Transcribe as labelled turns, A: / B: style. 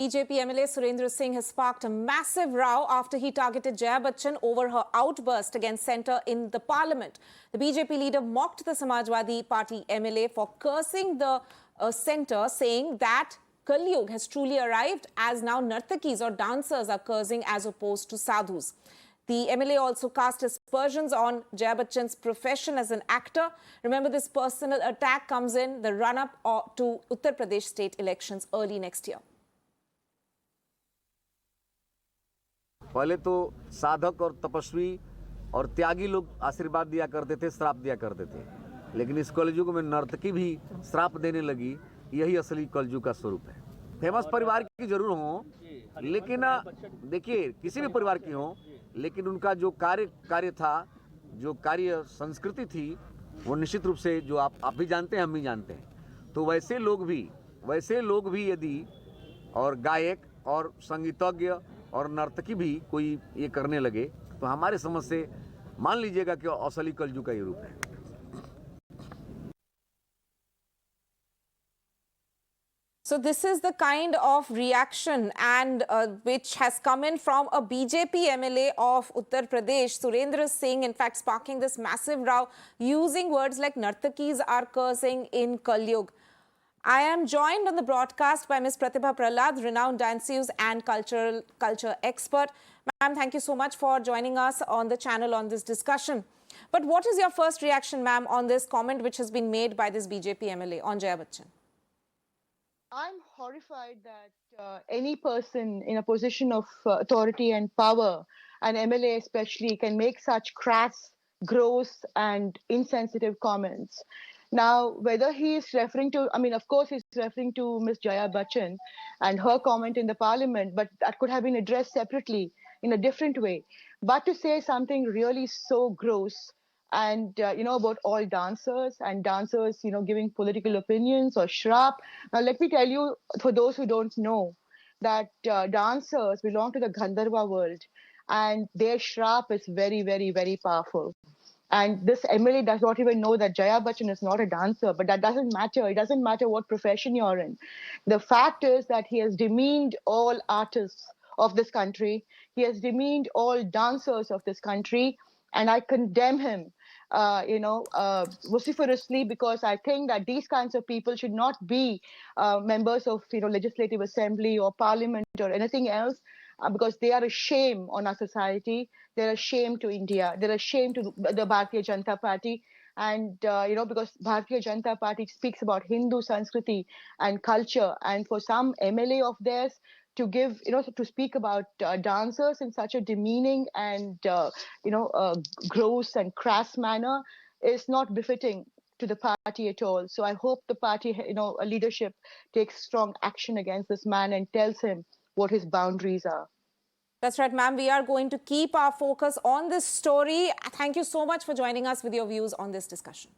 A: BJP MLA Surendra Singh has sparked a massive row after he targeted Jaya Bachchan over her outburst against centre in the parliament. The BJP leader mocked the Samajwadi Party MLA for cursing the centre, saying that Kalyug has truly arrived, as now Nartakis or dancers are cursing as opposed to sadhus. The MLA also cast aspersions on Jaya Bachchan's profession as an actor. Remember, this personal attack comes in the run-up to Uttar Pradesh state elections early next year.
B: पहले तो साधक और तपस्वी और त्यागी लोग आशीर्वाद दिया करते थे, श्राप दिया करते थे, लेकिन इस कलयुग में नर्तकी भी श्राप देने लगी। यही असली कलयुग का स्वरूप है। फेमस परिवार की जरूर हो, लेकिन देखिए किसी भी परिवार की हो, लेकिन उनका जो कार्य था, जो कार्य संस्कृति थी, वो निश्चित रूप से जो आप भी जानते हैं, हम भी जानते हैं। तो वैसे लोग भी यदि और गायक और संगीतज्ञ और नर्तकी भी कोई ये करने लगे तो हमारे समझ से मान लीजिएगा कि असली कलयुग का ये रूप है।
A: So this is the kind of reaction and which has come in from a BJP MLA of Uttar Pradesh, Surendra Singh, in fact sparking this massive row using words like Nartakis are cursing in Kalyug. I am joined on the broadcast by Ms. Pratibha Prahlad, renowned danceuse and culture expert. Ma'am, thank you so much for joining us on the channel on this discussion. But what is your first reaction, ma'am, on this comment which has been made by this BJP MLA on Jaya Bachchan?
C: I'm horrified that any person in a position of authority and power, an MLA especially, can make such crass, gross and insensitive comments. Now, whether he is referring to, of course, he's referring to Ms. Jaya Bachchan and her comment in the parliament, but that could have been addressed separately in a different way. But to say something really so gross and, about all dancers and dancers, giving political opinions or shrap. Now, let me tell you, for those who don't know, that dancers belong to the Gandharva world and their shrap is very, very, very powerful. And this MLA does not even know that Jaya Bachchan is not a dancer, but that doesn't matter. It doesn't matter what profession you're in. The fact is that he has demeaned all artists of this country. He has demeaned all dancers of this country. And I condemn him, vociferously, because I think that these kinds of people should not be members of, legislative assembly or parliament or anything else. Because they are a shame on our society, they're a shame to India, they're a shame to the Bharatiya Janata Party, and because Bharatiya Janata Party speaks about Hindu Sanskriti and culture, and for some MLA of theirs to give, to speak about dancers in such a demeaning and gross and crass manner is not befitting to the party at all. So I hope the party, leadership takes strong action against this man and tells him what his boundaries are.
A: That's right, ma'am. We are going to keep our focus on this story. Thank you so much for joining us with your views on this discussion.